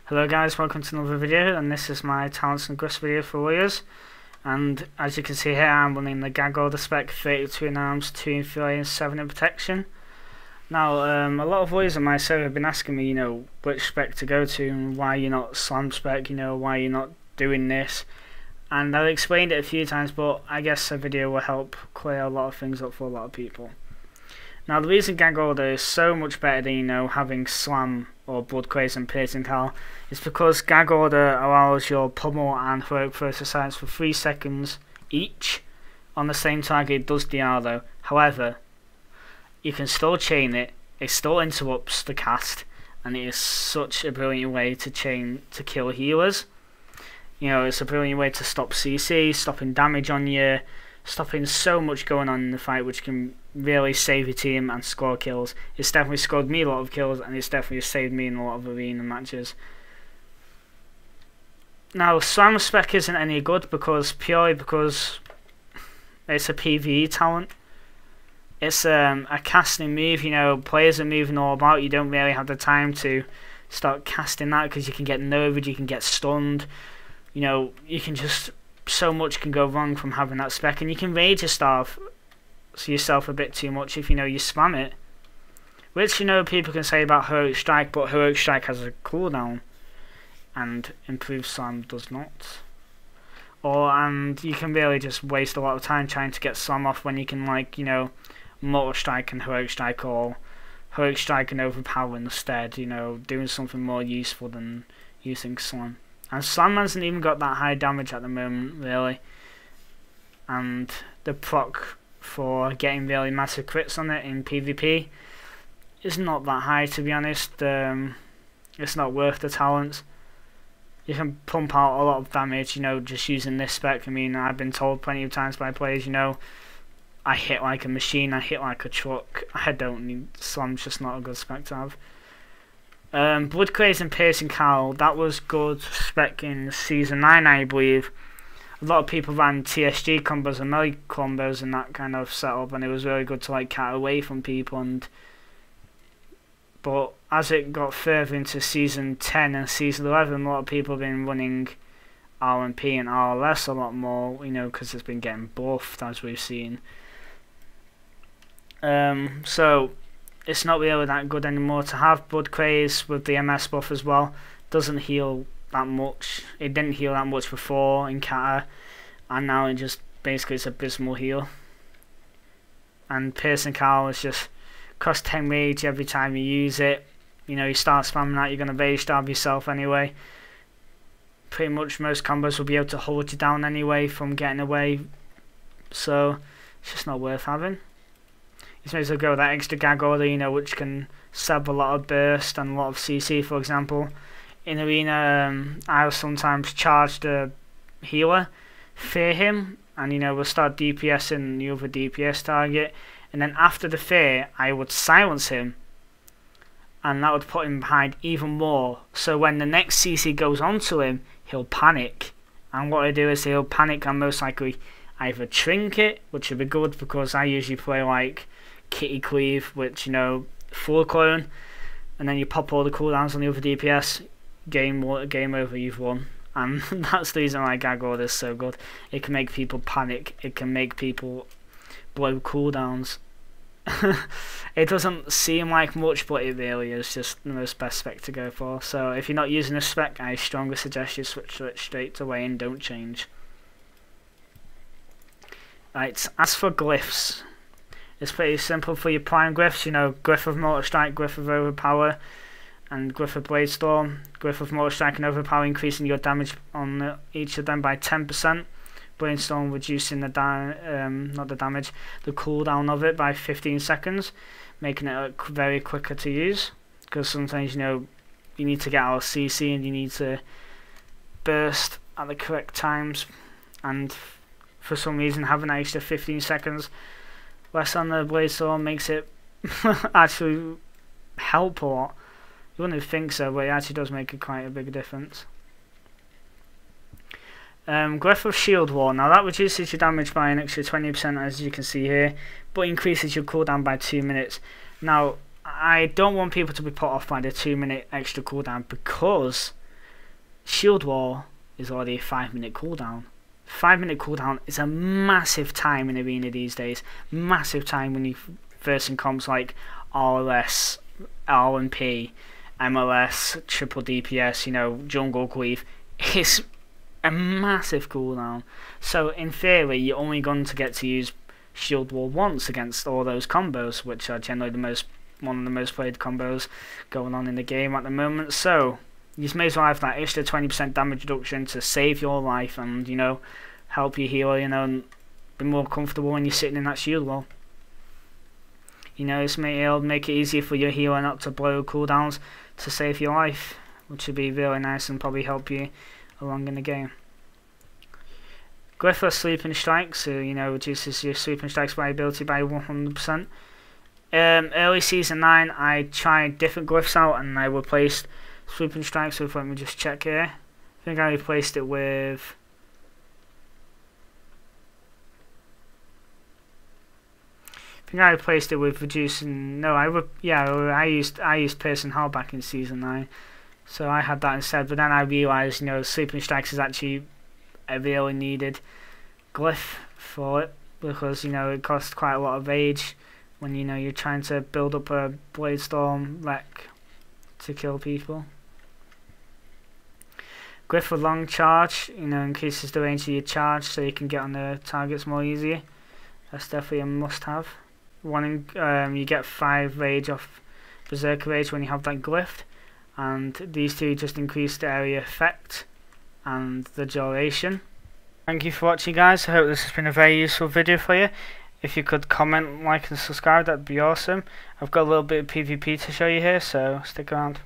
Hello guys, welcome to another video, and this is my talents and glyphs video for warriors. And as you can see here, I'm running the gag order spec, 32 in arms, 2 in fury and 7 in protection. Now a lot of warriors on my server have been asking me, which spec to go to and why you're not slam spec, why you're not doing this. And I've explained it a few times, but I guess a video will help clear a lot of things up for a lot of people. Now the reason gag order is so much better than having slam or blood craze and piercing cal is because gag order allows your pummel and heroic throw to silence for 3 seconds each on the same target. It does DR though. However, you can still chain it. It still interrupts the cast, and it is such a brilliant way to kill healers. It's a brilliant way to stop CC, stopping damage on you, stopping so much going on in the fight, which can really save your team and score kills. It's definitely scored me a lot of kills, and it's definitely saved me in a lot of arena matches. Now slam spec isn't any good purely because it's a PvE talent. It's a casting move. Players are moving all about. You don't really have the time to start casting that because you can get novid, you can get stunned. You can just, so much can go wrong from having that spec, and you can rage yourself a bit too much if you spam it. Which people can say about heroic strike, but heroic strike has a cooldown and improved slam does not. And you can really just waste a lot of time trying to get slam off when you can mortal strike and heroic strike, or heroic strike and overpower instead, doing something more useful than using slam. And slam hasn't even got that high damage at the moment, really. And the proc for getting really massive crits on it in PvP is not that high, to be honest. It's not worth the talents. You can pump out a lot of damage, just using this spec. I've been told plenty of times by players, I hit like a machine, I hit like a truck. I don't need slam's just not a good spec to have. Blood Craze and Piercing Cal, that was good spec in Season 9, I believe. A lot of people ran TSG combos and melee combos in that kind of setup, and it was really good to cat away from people. But as it got further into Season 10 and Season 11, a lot of people have been running RMP and RLS a lot more, because it's been getting buffed, as we've seen. So it's not really that good anymore to have Blood Craze with the MS buff as well. Doesn't heal that much. It didn't heal that much before in Kata, and now it just basically is abysmal heal. And Piercing Cal is just cost 10 rage every time you use it. You start spamming that, you're going to rage stab yourself anyway. Pretty much most combos will be able to hold you down anyway from getting away, so it's just not worth having. You may as well go with that extra gag order, which can sub a lot of burst and a lot of CC, for example. In arena, I'll sometimes charge the healer, fear him, and we'll start DPSing the other DPS target, and then after the fear, I would silence him, and that would put him behind even more. So when the next CC goes onto him, he'll panic, and what I do is he'll panic and most likely either trinket, which would be good because I usually play like Kitty Cleave, which full clone, and then you pop all the cooldowns on the other DPS, game over, you've won. And that's the reason why gag order is so good. It can make people panic, it can make people blow cooldowns. It doesn't seem like much, but it really is just the most best spec to go for. So if you're not using this spec, I strongly suggest you switch to it straight away and don't change. Right, as for glyphs, it's pretty simple for your prime glyphs. Glyph of Mortal Strike, Glyph of Overpower, and Glyph of Blade Storm. Glyph of Mortal Strike and Overpower increasing your damage on each of them by 10%. Brainstorm reducing the the cooldown of it by 15 seconds, making it very quicker to use. Because sometimes you need to get out of CC and you need to burst at the correct times, and for some reason having an extra 15 seconds less on the Blade Storm makes it actually help a lot. You wouldn't think so, but it actually does make quite a big difference. Glyph of Shield Wall. Now that reduces your damage by an extra 20%, as you can see here, but increases your cooldown by 2 minutes. Now I don't want people to be put off by the 2 minute extra cooldown, because Shield Wall is already a 5-minute cooldown. 5-minute cooldown is a massive time in Arena these days. Massive time when you versing comps like RLS, R&P, MLS, triple DPS, you know, jungle Glyph. It's a massive cooldown. So in theory, you're only going to get to use Shield Wall once against all those combos, which are generally one of the most played combos going on in the game at the moment. So you just may as well have that extra 20% damage reduction to save your life and, you know, help you heal, you know, and be more comfortable when you're sitting in that shield wall. You know, it'll make it easier for your healer not to blow cooldowns to save your life, which would be really nice and probably help you along in the game. Glyphs Sleeping Strike, so, you know, reduces your Sleeping Strike's viability by 100%. Early Season 9, I tried different Glyphs out and I replaced Sleeping Strike, so let me just check here. I think I replaced it with... reducing... No, I used Piercing Hull back in Season 9. So I had that instead, but then I realised, you know, Sleeping Strikes is actually a really needed glyph for it, because, you know, it costs quite a lot of rage when, you know, you're trying to build up a Bladestorm wreck to kill people. Glyph with Long Charge, you know, increases the range of your charge so you can get on the targets more easily. That's definitely a must have. You get 5 rage off Berserker Rage when you have that glyph, and these two just increase the area effect and the duration. Thank you for watching, guys. I hope this has been a very useful video for you. If you could comment, like and subscribe, that'd be awesome. I've got a little bit of PvP to show you here, so stick around.